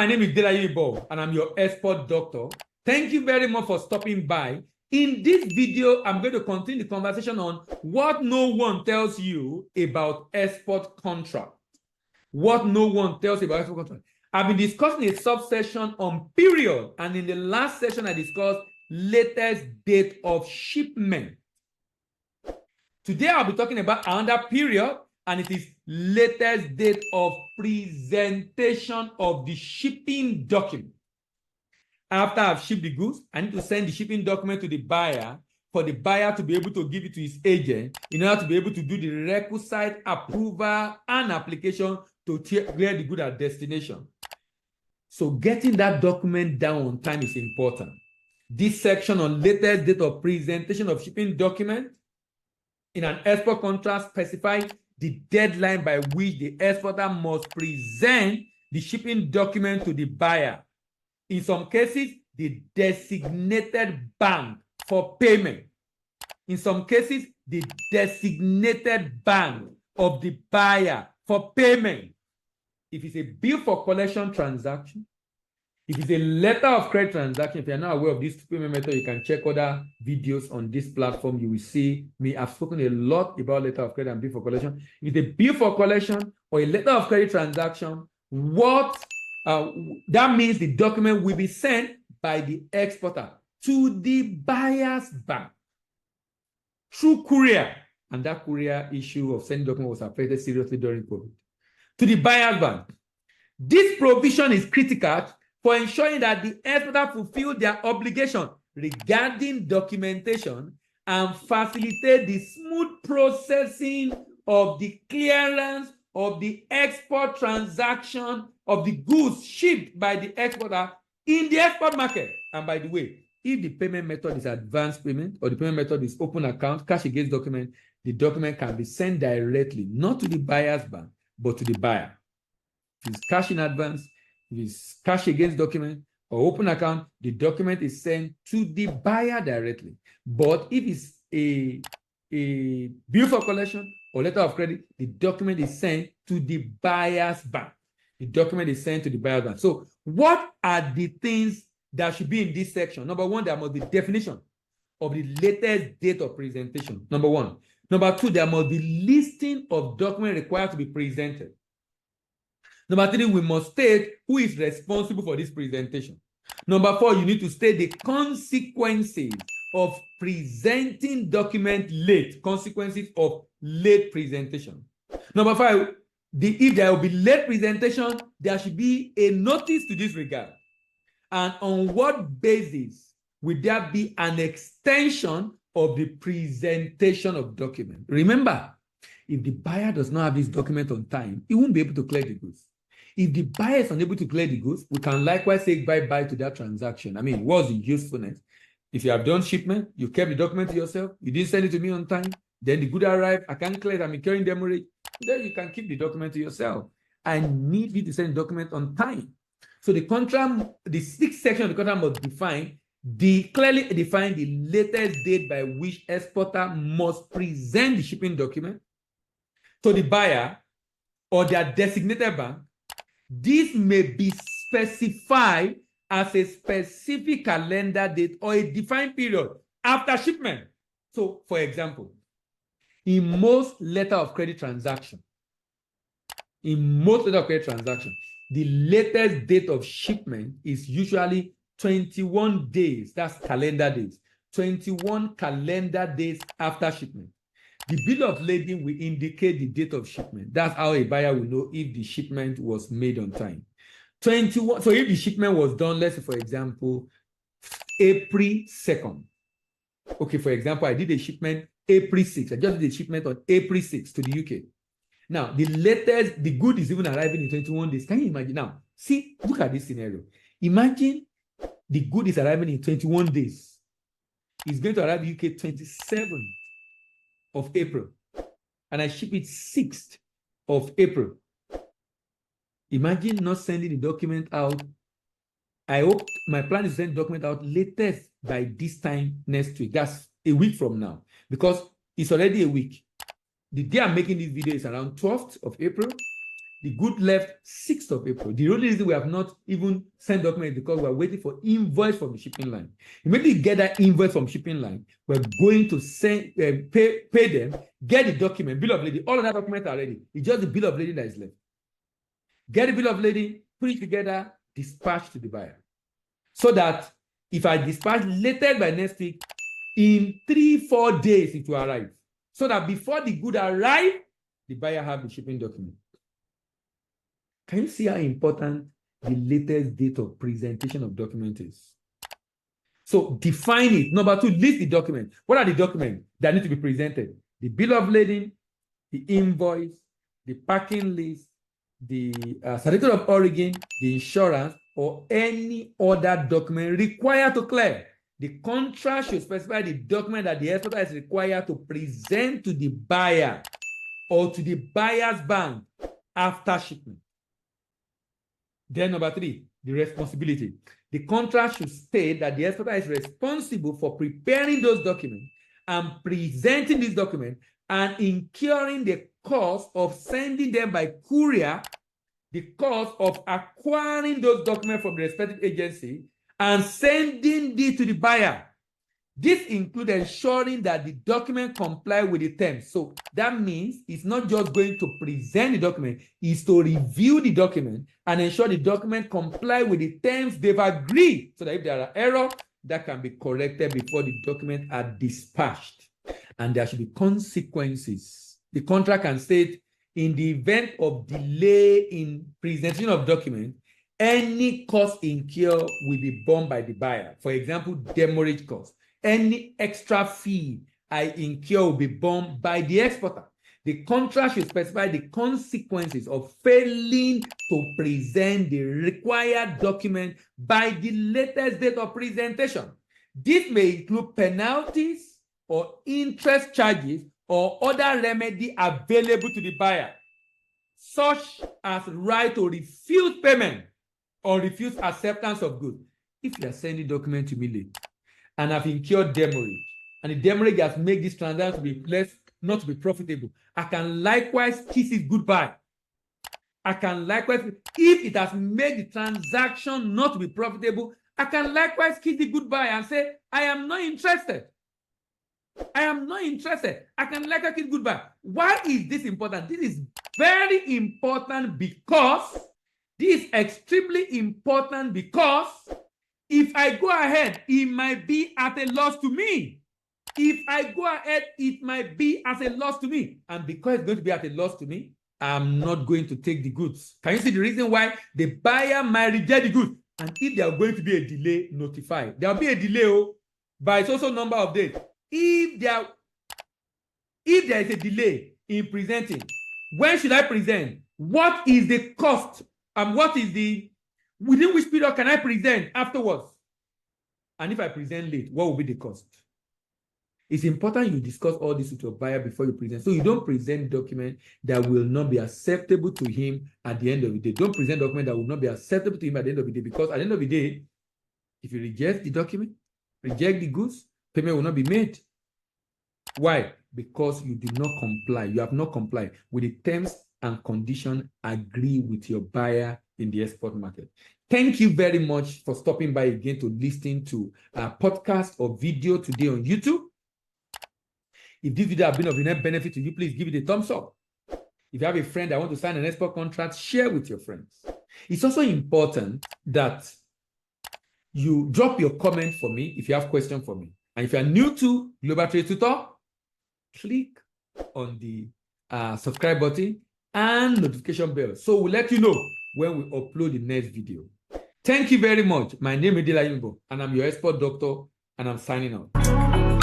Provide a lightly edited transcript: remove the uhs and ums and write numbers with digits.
my name is Delayi Bo, and I'm your export doctor. Thank you very much for stopping by. In this video, I'm going to continue the conversation on what no one tells you about export contract. What no one tells you about export contract. I've been discussing a subsection on period, and in the last session, I discussed latest date of shipment. Today, I'll be talking about another period, and it is latest date of presentation of the shipping document. After I've shipped the goods, I need to send the shipping document to the buyer for the buyer to be able to give it to his agent in order to be able to do the requisite approval and application to clear the good at destination. So getting that document down on time is important. This section on latest date of presentation of shipping document in an export contract specifies the deadline by which the exporter must present the shipping document to the buyer. In some cases, the designated bank for payment. In some cases, the designated bank of the buyer for payment. If it's a bill for collection transaction, if it's a letter of credit transaction, if you're not aware of this payment method, you can check other videos on this platform. You will see me. I've spoken a lot about letter of credit and bill for collection. If it's a bill for collection or a letter of credit transaction, that means the document will be sent by the exporter to the buyer's bank through courier, and that courier issue of sending document was affected seriously during COVID. To the buyer's bank. This provision is critical for ensuring that the exporter fulfill their obligation regarding documentation and facilitate the smooth processing of the clearance of the export transaction of the goods shipped by the exporter in the export market. And by the way, if the payment method is advance payment or the payment method is open account, cash against document, the document can be sent directly, not to the buyer's bank, but to the buyer. If it's cash in advance, if it's cash against document or open account, the document is sent to the buyer directly. But if it's a bill for collection or letter of credit, the document is sent to the buyer's bank. The document is sent to the buyer's bank. So what are the things that should be in this section? Number one, there must be definition of the latest date of presentation. Number one. Number two, there must be listing of documents required to be presented. Number three, we must state who is responsible for this presentation. Number four, you need to state the consequences of presenting document late, consequences of late presentation. Number five, if there will be late presentation, there should be a notice to this regard. And on what basis will there be an extension of the presentation of document? Remember, if the buyer does not have this document on time, he won't be able to clear the goods. If the buyer is unable to clear the goods, we can likewise say bye-bye to that transaction. I mean, what's the usefulness? If you have done shipment, you kept the document to yourself, you didn't send it to me on time, then the good arrived, I can't clear it, I'm incurring demurrage, then you can keep the document to yourself. I need you to send the document on time. So the contract, the sixth section of the contract must clearly define the latest date by which exporter must present the shipping document to the buyer or their designated bank. This may be specified as a specific calendar date or a defined period after shipment. So, for example, in most letter of credit transaction, the latest date of shipment is usually 21 days. That's calendar days. 21 calendar days after shipment. The bill of lading will indicate the date of shipment. That's how a buyer will know if the shipment was made on time. 21. So if the shipment was done, let's say, for example, April 2nd. Okay, for example, I did a shipment April 6th. I just did a shipment on April 6th to the UK. Now, the good is even arriving in 21 days. Can you imagine? Now, see, look at this scenario. Imagine the good is arriving in 21 days. It's going to arrive in the UK 27th of April. And I ship it 6th of April. Imagine not sending the document out. I hope my plan is to send the document out latest by this time next week. That's a week from now. Because it's already a week. The day I'm making this video is around 12th of April. The good left 6th of April. The only reason we have not even sent documents is because we are waiting for invoice from the shipping line. Immediately get that invoice from shipping line, we're going to send pay them, get the document, bill of lading. All of that documents are ready. It's just the bill of lading that is left. Get the bill of lading, put it together, dispatch to the buyer. So that if I dispatch later by next week, in 3-4 days it will arrive. So that before the good arrive, the buyer have the shipping document. Can you see how important the latest date of presentation of document is? So define it. Number 2, list the document. What are the documents that need to be presented? The bill of lading, the invoice, the packing list, the certificate of origin, the insurance, or any other document required to clear. The contract should specify the document that the exporter is required to present to the buyer or to the buyer's bank after shipment. Then number 3, the responsibility. The contract should state that the exporter is responsible for preparing those documents and presenting these documents and incurring the cost of sending them by courier, the cost of acquiring those documents from the respective agency and sending it to the buyer. This includes ensuring that the document comply with the terms. So that means it's not just going to present the document, it's to review the document and ensure the document comply with the terms they've agreed, so that if there are errors, that can be corrected before the documents are dispatched. And there should be consequences. The contract can state, in the event of delay in presentation of document, any cost incurred will be borne by the buyer. For example, demurrage cost. Any extra fee I incur will be borne by the exporter. The contract should specify the consequences of failing to present the required document by the latest date of presentation. This may include penalties or interest charges or other remedy available to the buyer, such as right to refuse payment or refuse acceptance of goods. If you are sending document to me late and have incurred demurrage, and the demurrage has made this transaction to be less, not to be profitable, I can likewise kiss it goodbye. I can likewise, if it has made the transaction not to be profitable, I can likewise kiss it goodbye and say, I am not interested. I am not interested. I can likewise kiss goodbye. Why is this important? This is very important because this is extremely important because if I go ahead, it might be at a loss to me. If I go ahead, it might be at a loss to me. And because it's going to be at a loss to me, I'm not going to take the goods. Can you see the reason why the buyer might reject the goods? And if there are going to be a delay, notify. There will be a delay by so number of days. If there is a delay in presenting, when should I present? What is the cost? And what is within which period can I present afterwards? And if I present late, what will be the cost? It's important you discuss all this with your buyer before you present. So you don't present document that will not be acceptable to him at the end of the day. Don't present document that will not be acceptable to him at the end of the day, because at the end of the day, if you reject the document, reject the goods, payment will not be made. Why? Because you did not comply. You have not complied with the terms and conditions agreed with your buyer in the export market. Thank you very much for stopping by again to listen to our podcast or video today on YouTube. If this video has been of enough benefit to you, please give it a thumbs up. If you have a friend that wants to sign an export contract, share with your friends. It's also important that you drop your comment for me if you have questions for me. And if you are new to Global Trade Tutor, click on the subscribe button and notification bell, so we'll let you know when we upload the next video. Thank you very much. My name is Dela Yimbo, and I'm your export doctor, and I'm signing out.